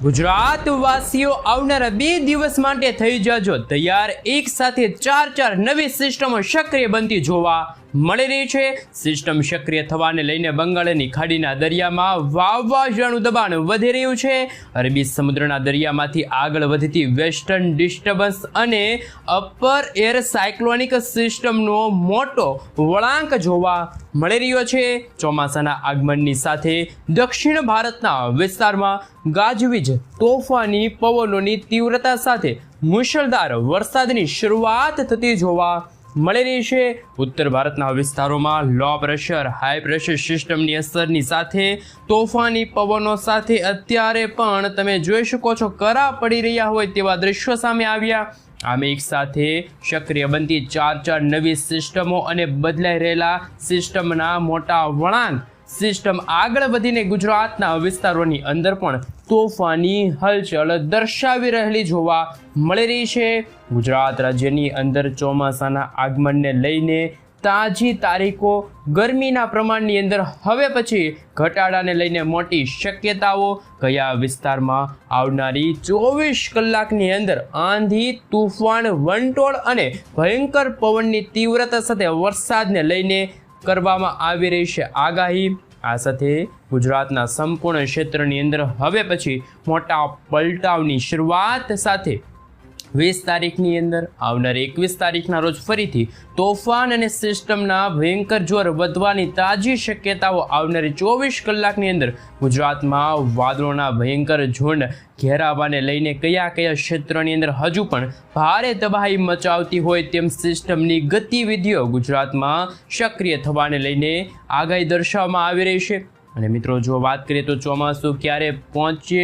ગુજરાત વાસીઓ આવનારા 2 દિવસ માટે થઈ જાજો તૈયાર। એક સાથે ચાર નવી સિસ્ટમો સક્રિય બનતી જોવા મળી રહી છે। સિસ્ટમ સક્રિય થવાને લઈને બંગાળની ખાડીના દરિયામાં વાવાઝોડાનું દબાણ વધી રહ્યું છે। અરબી સમુદ્રના દરિયામાંથી આગળ વધતી વેસ્ટર્ન ડિસ્ટર્બન્સ અને અપર એર સાયક્લોનિક સિસ્ટમનો મોટો વળાંક જોવા મળી રહ્યો છે। ચોમાસાના આગમનની સાથે દક્ષિણ ભારતના વિસ્તારમાં ગાજવીજ, તોફાની પવનોની તીવ્રતા સાથે મુશળધાર વરસાદની શરૂઆત થતી જોવા મળી રહી છે। ઉત્તર ભારતના વિસ્તારોમાં લો પ્રેશર, હાઈ પ્રેશર સિસ્ટમની અસરની સાથે તોફાની પવનો સાથે અત્યારે પણ તમે જોઈ શકો છો કરા પડી રહ્યા હોય તેવા દ્રશ્યો સામે આવ્યા। આમ એક સાથે સક્રિય બનતી ચાર નવી સિસ્ટમો અને બદલાઈ રહેલા સિસ્ટમના મોટા વળાંક સિસ્ટમ આગળ વધીને ગુજરાતના વિસ્તારોની અંદર પણ તોફાની હલચલ દર્શાવી રહેલી જોવા મળી રહી છે। ગુજરાત રાજ્યની અંદર ચોમાસાના આગમનને લઈને તાજી તારીખો, ગરમીના પ્રમાણની અંદર હવે પછી ઘટાડાને લઈને મોટી શક્યતાઓ, કયા વિસ્તારમાં આવનારી 24 કલાકની અંદર આંધી, તુફાન, વંટોળ અને ભયંકર પવનની તીવ્રતા સાથે વરસાદને લઈને કરવામાં આવી રહી છે આગાહી। આ સાથે ગુજરાતના સંપૂર્ણ ક્ષેત્રની અંદર હવે પછી મોટા પલટાવની શરૂઆત સાથે 20 તારીખની અંદર આવનાર 21 તારીખના રોજ ફરીથી તોફાન અને સિસ્ટમના ભયંકર જોર વધવાની તાજી શક્યતાઓ આવનારી 24 કલાકની અંદર ગુજરાતમાં વાદળોના ભયંકર ઝુંડ ઘેરાવાને લઈને કયા ક્ષેત્રોની અંદર હજુ પણ ભારે તબાહી મચાવતી હોય તેમ સિસ્ટમની ગતિવિધિઓ ગુજરાતમાં સક્રિય થવાને લઈને આગાહી દર્શાવવામાં આવી રહી છે। અને મિત્રો, જો વાત કરીએ તો ચોમાસું ક્યારે પહોંચે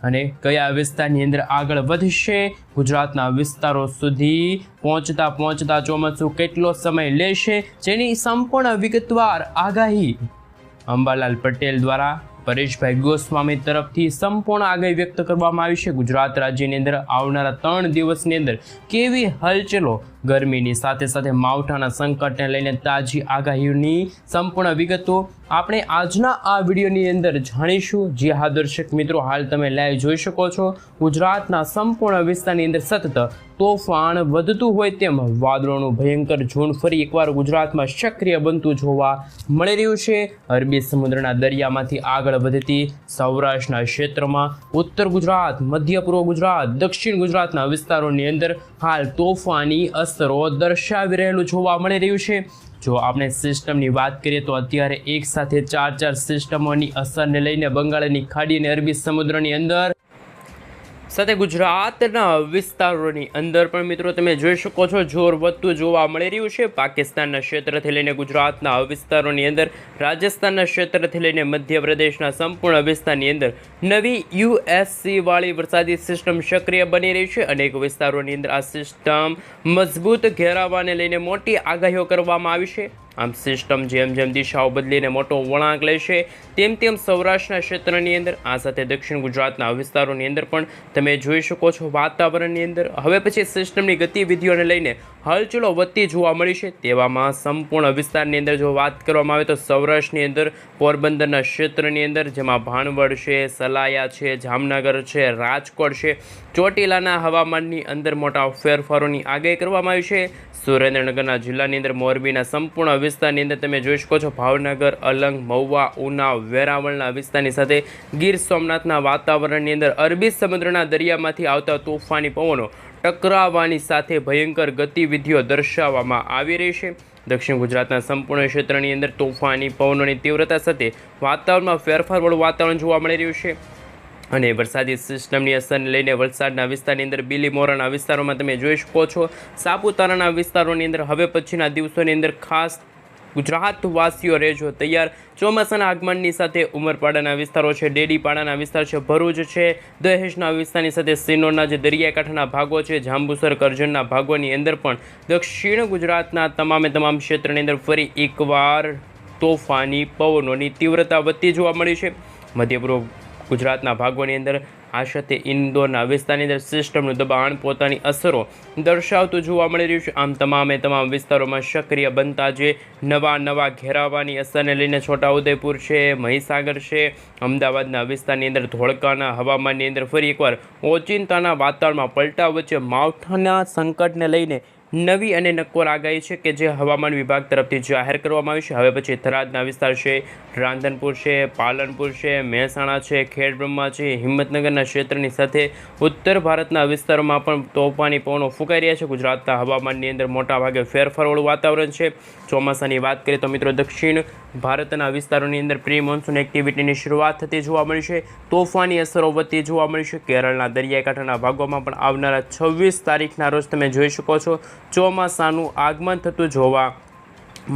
અને કયા વિસ્તારની અંદર આગળ વધશે, ગુજરાતના વિસ્તારો સુધી પહોંચતા ચોમાસું કેટલો સમય લેશે, જેની સંપૂર્ણ વિગતવાર આગાહી અંબાલાલ પટેલ દ્વારા પરેશભાઈ ગોસ્વામી તરફથી સંપૂર્ણ આગાહી વ્યક્ત કરવામાં આવી છે। ગુજરાત રાજ્યની અંદર આવનારા 3 દિવસની અંદર કેવી હલચલો, ગરમીની સાથે સાથે માવઠાના સંકટને લઈને તાજી આગાહીની સંપૂર્ણ વિગતો આપણે આજના આ વિડીયોની અંદર જાણીશું। જી હા દર્શક મિત્રો, હાલ તમે લાઈવ જોઈ શકો છો ગુજરાતના સંપૂર્ણ વિસ્તારની અંદર સતત તોફાન વધતું હોય તેમ વાદળોનું ભયંકર ઝુંડ ફરી એકવાર ગુજરાતમાં સક્રિય બનતું જોવા મળી રહ્યું છે। અરબી સમુદ્રના દરિયામાંથી આગળ વધતી સૌરાષ્ટ્રના ક્ષેત્રમાં ઉત્તર ગુજરાત, મધ્ય પૂર્વ ગુજરાત, દક્ષિણ ગુજરાતના વિસ્તારોની અંદર હાલ તોફાની અસરો દર્શાવી રહેલું જોવા મળી રહ્યું છે। જો આપણે સિસ્ટમની વાત કરીએ તો અત્યારે એક સાથે ચાર સિસ્ટમોની અસરને લઈને બંગાળની ખાડી અને અરબી સમુદ્રની અંદર સાથે ગુજરાતના વિસ્તારોની અંદર પણ મિત્રો તમે જોઈ શકો છો જોર વધતું જોવા મળી રહ્યું છે। પાકિસ્તાનના ક્ષેત્રથી લઈને ગુજરાતના વિસ્તારોની અંદર, રાજસ્થાનના ક્ષેત્રથી લઈને મધ્યપ્રદેશના સંપૂર્ણ વિસ્તારની અંદર નવી યુએસસી વાળી વરસાદી સિસ્ટમ સક્રિય બની રહી છે। અનેક વિસ્તારોની અંદર આ સિસ્ટમ મજબૂત ઘેરાવાને લઈને મોટી આગાહીઓ કરવામાં આવી છે। આમ સિસ્ટમ જેમ દિશાઓ બદલીને મોટો વળાંક લેશે તેમ સૌરાષ્ટ્રના ક્ષેત્રની અંદર, આ સાથે દક્ષિણ ગુજરાતના વિસ્તારોની અંદર પણ તમે જોઈ શકો છો વાતાવરણની અંદર હવે પછી સિસ્ટમની ગતિવિધિઓને લઈને હલચલો વધતી જોવા મળી છે। તેવામાં સંપૂર્ણ વિસ્તારની અંદર જો વાત કરવામાં આવે તો સૌરાષ્ટ્રની અંદર પોરબંદરના ક્ષેત્રની અંદર, જેમાં ભાણવડ છે, સલાયા છે, જામનગર છે, રાજકોટ છે, ચોટીલાના હવામાનની અંદર મોટા ફેરફારોની આગાહી કરવામાં આવી છે। સુરેન્દ્રનગરના જિલ્લાની અંદર મોરબીના સંપૂર્ણ વિસ્તારની અંદર તમે જોઈ શકો છો ભાવનગર, અલંગ, મહુવા, ઉના, વેરાવળના વિસ્તારની સાથે ગીર સોમનાથના વાતાવરણની અંદર અરબી સમુદ્રના દરિયામાંથી આવતા તોફાની પવનો ટકરાવવાની સાથે ભયંકર ગતિવિધિઓ દર્શાવવામાં આવી રહી છે। દક્ષિણ ગુજરાતના સંપૂર્ણ ક્ષેત્રની અંદર તોફાની પવનોની તીવ્રતા સાથે વાતાવરણમાં ફેરફારવાળું વાતાવરણ જોવા મળી રહ્યું છે। અને વરસાદી સિસ્ટમની અસરને લઈને વલસાડના વિસ્તારની અંદર, બીલીમોરાના વિસ્તારોમાં તમે જોઈ શકો છો, સાપુતારાના વિસ્તારોની અંદર હવે પછીના દિવસોની અંદર ખાસ ગુજરાતવાસીઓ રહેજો તૈયાર। ચોમાસાના આગમનની સાથે ઉમરપાડાના વિસ્તારો છે, ડેડીપાડાના વિસ્તાર છે, ભરૂચ છે, દહેજના વિસ્તારની સાથે સિનોરના જે દરિયાકાંઠાના ભાગો છે, જાંબુસર, કરજણના ભાગોની અંદર પણ દક્ષિણ ગુજરાતના તમામ ક્ષેત્રની અંદર ફરી એકવાર તોફાની પવનોની તીવ્રતા વધતી જોવા મળી છે। મધ્યપૂર્વ ગુજરાતના ભાગોની અંદર આ સાથે ઇન્દોરના વિસ્તારની અંદર સિસ્ટમનું દબાણ પોતાની અસરો દર્શાવતું જોવા મળી રહ્યું છે. આમ તમામ વિસ્તારોમાં સક્રિય બનતા જે નવા ઘેરાવાની અસરને લઈને છોટાઉદેપુર છે, મહીસાગર છે, અમદાવાદના વિસ્તારની અંદર ધોળકાના હવામાનની અંદર ફરી એકવાર ઓચિંતાના વાતાવરણમાં પલટા વચ્ચે માવઠાના સંકટને લઈને નવી અને નક્કોર આગાહી છે કે જે હવામાન વિભાગ તરફથી જાહેર કરવામાં આવી છે. હવે પછી થરાદના વિસ્તાર છે, રાંધનપુર છે, પાલનપુર છે, મહેસાણા છે, ખેડબ્રહ્મા છે, હિંમતનગરના ક્ષેત્રની સાથે ઉત્તર ભારતના વિસ્તારોમાં પણ તોફાની પવનો ફૂંકાઈ રહ્યા છે. ગુજરાતના હવામાનની અંદર મોટાભાગે ફેરફારવાળું વાતાવરણ છે. ચોમાસાની વાત કરીએ તો મિત્રો દક્ષિણ ભારતના વિસ્તારોની અંદર પ્રી મોન્સૂન એક્ટિવિટીની શરૂઆત થતી જોવા મળી છે. તોફાની અસરો વધતી જોવા મળી છે. કેરળના દરિયાકાંઠાના ભાગોમાં પણ આવનારા 26 તારીખના રોજ તમે જોઈ શકો છો ચોમાસાનું આગમન થતું જોવા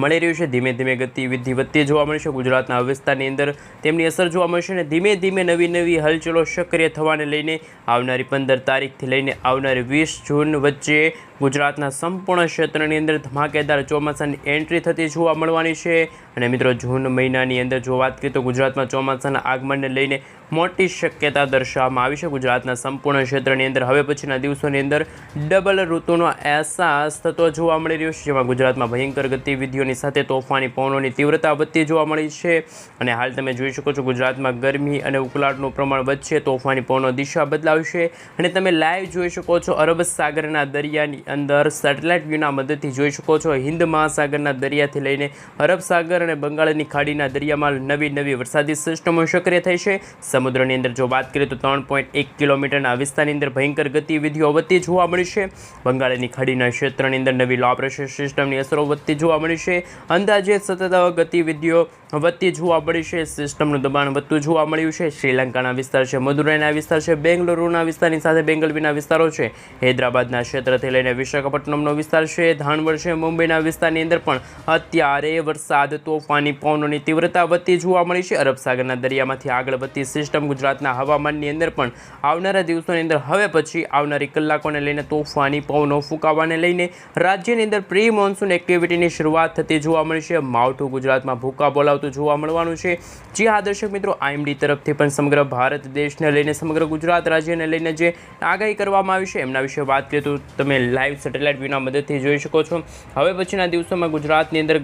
મળી રહ્યું છે. ધીમે ધીમે ગતિવિધિ વધતી જોવા મળશે. ગુજરાતના વિસ્તારની અંદર તેમની અસર જોવા મળશે અને ધીમે ધીમે નવી હલચલો સક્રિય થવાને લઈને આવનારી 15 તારીખથી લઈને આવનારી 20 જૂન વચ્ચે ગુજરાતના સંપૂર્ણ ક્ષેત્રની અંદર ધમાકેદાર ચોમાસાની એન્ટ્રી થતી જોવા મળવાની છે. અને મિત્રો જૂન મહિનાની અંદર જો વાત કરીએ તો ગુજરાતમાં ચોમાસાના આગમનને લઈને મોટી શક્યતા દર્શાવવામાં આવી છે. ગુજરાતના સંપૂર્ણ ક્ષેત્રની અંદર હવે પછીના દિવસોની અંદર ડબલ ઋતુનો અહેસાસ થતો જોવા મળી રહ્યો છે, જેમાં ગુજરાતમાં ભયંકર ગતિવિધિઓની સાથે તોફાની પવનોની તીવ્રતા વધતી જોવા મળી છે. અને હાલ તમે જોઈ શકો છો ગુજરાતમાં ગરમી અને ઉકળાટનું પ્રમાણ વધશે, તોફાની પવનો દિશા બદલાવશે અને તમે લાઈવ જોઈ શકો છો અરબ સાગરના દરિયાની અંદર સેટેલાઇટ વ્યૂના મદદથી જોઈ શકો છો હિન્દ મહાસાગરના દરિયાથી લઈને અરબ સાગર અને બંગાળની ખાડીના દરિયામાં નવી વરસાદી સિસ્ટમો સક્રિય થઈ છે. સમુદ્રની અંદર જો વાત કરીએ તો 3.1 કિલોમીટરના વિસ્તારની અંદર ભયંકર ગતિવિધિઓ વધતી જોવા મળી છે. બંગાળની ખાડીના ક્ષેત્રની અંદર નવી લો પ્રેશર સિસ્ટમની અસરો વધતી જોવા મળી છે. અંદાજે સતત ગતિવિધિઓ વધતી જોવા મળી છે. સિસ્ટમનું દબાણ વધતું જોવા મળ્યું છે. શ્રીલંકાના વિસ્તાર છે, મદુરાઈના વિસ્તાર છે, બેંગલુરુના વિસ્તારની સાથે બેંગલવીના વિસ્તારો છે, હૈદરાબાદના ક્ષેત્રથી લઈને વિશાખાપટ્ટનમનો વિસ્તાર છે, ધાનવડ છે, મુંબઈના વિસ્તારની અંદર પણ અત્યારે વરસાદ તોફાની પવનોની તીવ્રતા વધતી જોવા મળી છે. અરબ સાગરના દરિયામાંથી આગળ વધતી સિસ્ટમ ગુજરાતના હવામાનની અંદર પણ આવનારા દિવસોની અંદર હવે પછી આવનારી કલાકોને લઈને તોફાની પવનો ફૂંકાવાને લઈને રાજ્યની અંદર પ્રી મોન્સૂન એક્ટિવિટીની શરૂઆત થતી જોવા મળી છે. માવઠું ગુજરાતમાં ભૂકા બોલાવતું જોવા મળવાનું છે. જી હા દર્શક મિત્રો, IMD તરફથી પણ સમગ્ર ભારત દેશને લઈને સમગ્ર ગુજરાત રાજ્યને લઈને જે આગાહી કરવામાં આવી છે એમના વિશે વાત કરીએ તો તમે લાઈવ સેટેલાઇટ વ્યૂના મદદથી જોઈ શકો છો. હવે પછીના દિવસોમાં ગુજરાતની અંદર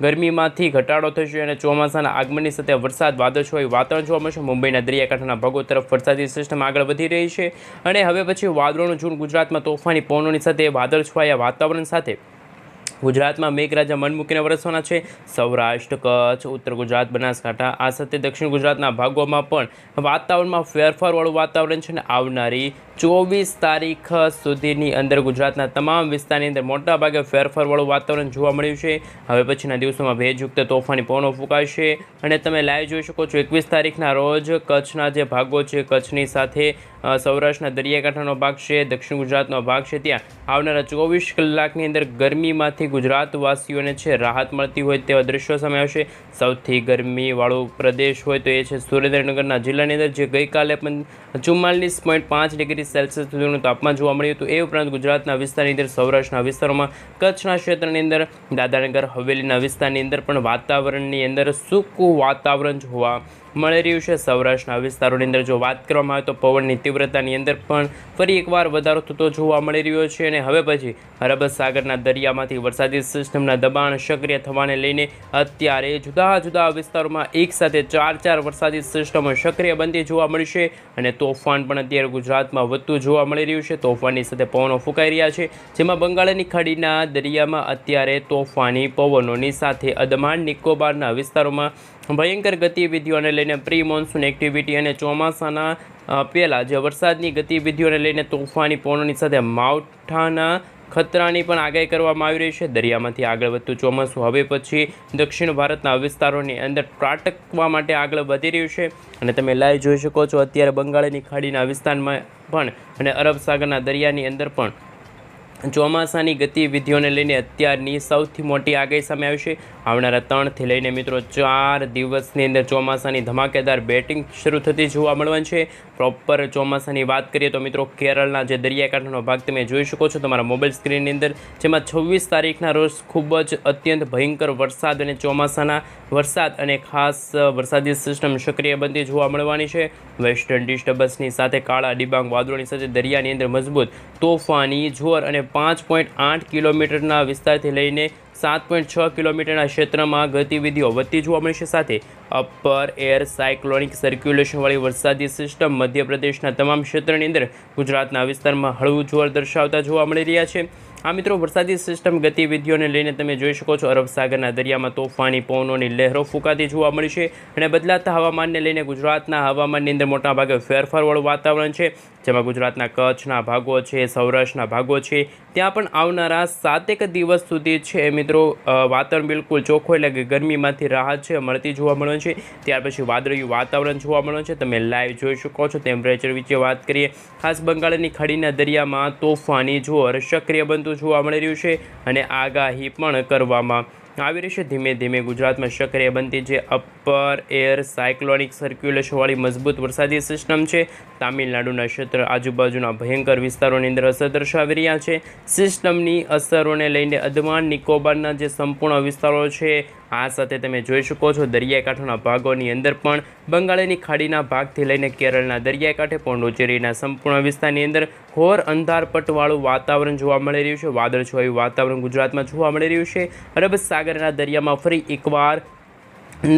ગરમીમાંથી ઘટાડો થશે અને ચોમાસાના આગમનની સાથે વરસાદ વાદળછાયું વાતાવરણ જોવા મળશે. મુંબઈના દરિયાકાંઠાના ભાગો તરફ વરસાદી સિસ્ટમ આગળ વધી રહી છે અને હવે પછી વાદળોનું ઝુંડ ગુજરાતમાં તોફાની પવનોની સાથે વાદળછાયા વાતાવરણ સાથે ગુજરાતમાં મેઘરાજા મન મૂકીને વરસવાના છે. સૌરાષ્ટ્ર, કચ્છ, ઉત્તર ગુજરાત, બનાસકાંઠા આ સાથે દક્ષિણ ગુજરાતના ભાગોમાં પણ વાતાવરણમાં ફેરફારવાળું વાતાવરણ છે અને આવનારી 24 તારીખ સુધીની અંદર ગુજરાતના તમામ વિસ્તારની અંદર મોટાભાગે ફેરફારવાળું વાતાવરણ જોવા મળ્યું છે. હવે પછીના દિવસોમાં ભેજયુક્ત તોફાની પવનો ફૂંકાશે અને તમે લાઈવ જોઈ શકો છો 21 તારીખના રોજ કચ્છના જે ભાગો છે, કચ્છની સાથે સૌરાષ્ટ્રના દરિયાકાંઠાનો ભાગ છે, દક્ષિણ ગુજરાતનો ભાગ છે, ત્યાં આવનારા 24 કલાકની અંદર ગરમીમાંથી ગુજરાતવાસીઓને છે રાહત મળતી હોય તેવા દ્રશ્યો સામે આવશે. સૌથી ગરમીવાળો પ્રદેશ હોય તો એ છે સુરેન્દ્રનગરના જિલ્લાની અંદર, જે ગઈકાલે પણ 44.5 ડિગ્રી સેલ્સિયસ સુધીનું તાપમાન જોવા મળ્યું હતું. એ ઉપરાંત ગુજરાતના વિસ્તારની અંદર, સૌરાષ્ટ્રના વિસ્તારોમાં, કચ્છના ક્ષેત્રની અંદર, દાદરાનગર હવેલીના વિસ્તારની અંદર પણ વાતાવરણની અંદર સૂકું વાતાવરણ જોવા મળી રહ્યું છે. સૌરાષ્ટ્રના વિસ્તારોની અંદર જો વાત કરવામાં આવે તો પવનની તીવ્રતાની અંદર પણ ફરી એકવાર વધારો થતો જોવા મળી રહ્યો છે અને હવે પછી અરબ સાગરના દરિયામાંથી વરસાદી સિસ્ટમના દબાણ સક્રિય થવાને લઈને અત્યારે જુદા વિસ્તારોમાં એકસાથે 4 વરસાદી સિસ્ટમો સક્રિય બનતી જોવા મળી છે અને તોફાન પણ અત્યારે ગુજરાતમાં વધતું જોવા મળી રહ્યું છે. તોફાનની સાથે પવનો ફૂંકાઈ રહ્યા છે, જેમાં બંગાળની ખાડીના દરિયામાં અત્યારે તોફાની પવનોની સાથે અંદમાન નિકોબારના વિસ્તારોમાં ભયંકર ગતિવિધિઓને લઈને પ્રી મોન્સૂન એક્ટિવિટી અને ચોમાસાના પહેલાં જે વરસાદની ગતિવિધિઓને લઈને તોફાની પવનોની સાથે માવઠાના ખતરાની પણ આગાહી કરવામાં આવી રહી છે. દરિયામાંથી આગળ વધતું ચોમાસું હવે પછી દક્ષિણ ભારતના વિસ્તારોની અંદર ત્રાટકવા માટે આગળ વધી રહ્યું છે અને તમે લાઈવ જોઈ શકો છો અત્યારે બંગાળની ખાડીના વિસ્તારમાં પણ અને અરબ સાગરના દરિયાની અંદર પણ ચોમાસાની ગતિવિધિઓને લઈને અત્યારની સૌથી મોટી આગાહી સામે આવી છે. આવનારા 3 થી લઈને મિત્રો 4 દિવસની અંદર ચોમાસાની ધમાકેદાર બેટિંગ શરૂ થતી જોવા મળવાની છે. પ્રોપર ચોમાસાની વાત કરીએ તો મિત્રો કેરળના જે દરિયાકાંઠાનો ભાગ તમે જોઈ શકો છો તમારા મોબાઈલ સ્ક્રીનની અંદર, જેમાં 26 તારીખના રોજ ખૂબ જ અત્યંત ભયંકર વરસાદ અને ચોમાસાના વરસાદ અને ખાસ વરસાદી સિસ્ટમ સક્રિય બનતી જોવા મળવાની છે. વેસ્ટર્ન ડિસ્ટર્બન્સની સાથે કાળા ડિબાંગ વાદળોની સાથે દરિયાની અંદર મજબૂત તોફાની જોર અને 5.8 કિલોમીટરના વિસ્તારથી લઈને 7.6 કિલોમીટરના ક્ષેત્રમાં ગતિવિધિઓ વધતી જોવા મળશે. સાથે અપર એર સાયક્લોનિક સર્ક્યુલેશનવાળી વરસાદી સિસ્ટમ મધ્યપ્રદેશના તમામ ક્ષેત્રની અંદર ગુજરાતના વિસ્તારમાં હળવું જોર દર્શાવતા જોવા મળી રહ્યા છે. આ મિત્રો વરસાદી સિસ્ટમ ગતિવિધિઓને લઈને તમે જોઈ શકો છો અરબ સાગરના દરિયામાં તોફાની પવનોની લહેરો ફૂંકાતી જોવા મળી છે અને બદલાતા હવામાનને લઈને ગુજરાતના હવામાનની અંદર મોટાભાગે ફેરફારવાળું વાતાવરણ છે, જેમાં ગુજરાતના કચ્છના ભાગો છે, સૌરાષ્ટ્રના ભાગો છે, ત્યાં પણ આવનારા 7 દિવસ સુધી છે મિત્રો વાતાવરણ બિલકુલ ચોખ્ખું એટલે કે ગરમીમાંથી રાહત છે મળતી જોવા મળે છે. ત્યાર પછી વાદળિયું વાતાવરણ જોવા મળે છે, તમે લાઈવ જોઈ શકો છો. ટેમ્પરેચર વિશે વાત કરીએ, ખાસ બંગાળની ખાડીના દરિયામાં તોફાની જોર સક્રિય બનતું જોવા મળી રહ્યું છે અને આગાહી પણ કરવામાં આવી રહી છે. ધીમે ધીમે ગુજરાતમાં સક્રિય બનતી જે અપર એર સાયક્લોનિક સર્ક્યુલેશનવાળી મજબૂત વરસાદી સિસ્ટમ છે, તામિલનાડુના ક્ષેત્ર આજુબાજુના ભયંકર વિસ્તારોની અંદર અસર દર્શાવી રહ્યા છે. સિસ્ટમની અસરોને લઈને અંદમાન નિકોબારના જે સંપૂર્ણ વિસ્તારો છે, આ સાથે તમે જોઈ શકો છો દરિયાકાંઠાના ભાગોની અંદર પણ બંગાળની ખાડીના ભાગથી લઈને કેરળના દરિયાકાંઠે પોંડિચેરીના સંપૂર્ણ વિસ્તારની અંદર ઘોર અંધારપટવાળું વાતાવરણ જોવા મળી રહ્યું છે. વાદળછાયું વાતાવરણ ગુજરાતમાં જોવા મળી રહ્યું છે. અરબ સાગરના દરિયામાં ફરી એકવાર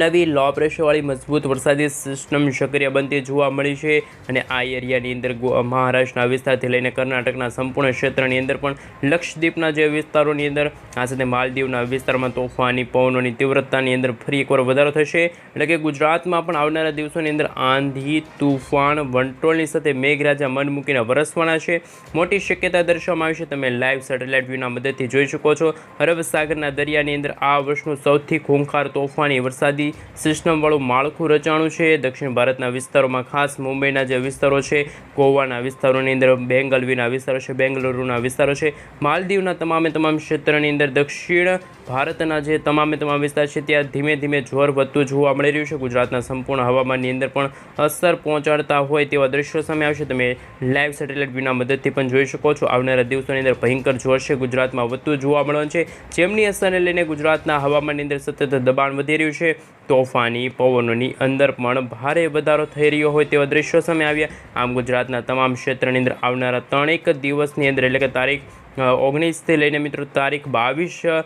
નવી લો પ્રેશરવાળી મજબૂત વરસાદી સિસ્ટમ સક્રિય બનતી જોવા મળી છે અને આ એરિયાની અંદર મહારાષ્ટ્રના વિસ્તારથી લઈને કર્ણાટકના સંપૂર્ણ ક્ષેત્રની અંદર પણ લક્ષદ્વીપના જે વિસ્તારોની અંદર, આ સાથે માલદીવના વિસ્તારમાં તોફાની પવનોની તીવ્રતાની અંદર ફરી એકવાર વધારો થશે. એટલે કે ગુજરાતમાં પણ આવનારા દિવસોની અંદર આંધી, તુફાન, વંટોળની સાથે મેઘરાજા મન મૂકીને વરસવાના છે. મોટી શક્યતા દર્શાવવામાં આવી છે. તમે લાઈવ સેટેલાઇટ વ્યૂના મદદથી જોઈ શકો છો અરબ સાગરના દરિયાની અંદર આ વર્ષનું સૌથી ખૂંખાર તોફાની વરસાદ સિસ્ટમવાળું માળખું રચાણું છે. દક્ષિણ ભારતના વિસ્તારોમાં ખાસ મુંબઈના જે વિસ્તારો છે, ગોવાના વિસ્તારોની અંદર બેંગલવીના વિસ્તારો છે, બેંગલુરુના વિસ્તારો છે, માલદીવના તમામ ક્ષેત્રની અંદર દક્ષિણ ભારતના જે તમામ વિસ્તાર છે ત્યાં ધીમે ધીમે જોર વધતું જોવા મળી રહ્યું છે. ગુજરાતના સંપૂર્ણ હવામાનની અંદર પણ અસર પહોંચાડતા હોય તેવા દ્રશ્યો સામે આવશે. તમે લાઈવ સેટેલાઇટ વ્યૂના મદદથી પણ જોઈ શકો છો. આવનારા દિવસોની અંદર ભયંકર જોર છે ગુજરાતમાં વધતું જોવા મળવાનું છે, જેમની અસરને લઈને ગુજરાતના હવામાનની અંદર સતત દબાણ વધી રહ્યું છે. તોફાની પવનોની અંદર પણ ભારે વધારો થઈ રહ્યો હોય તેવા દ્રશ્યો સામે આવ્યા. આમ ગુજરાતના તમામ ક્ષેત્રની અંદર આવનારા 3 દિવસની અંદર એટલે કે તારીખ 19થી લઈને મિત્રો તારીખ 22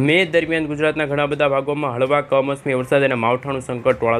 મે દરમિયાન ગુજરાતના ઘણા બધા ભાગોમાં હળવા કમોસમી વરસાદ અને માવઠાનું સંકટવાળા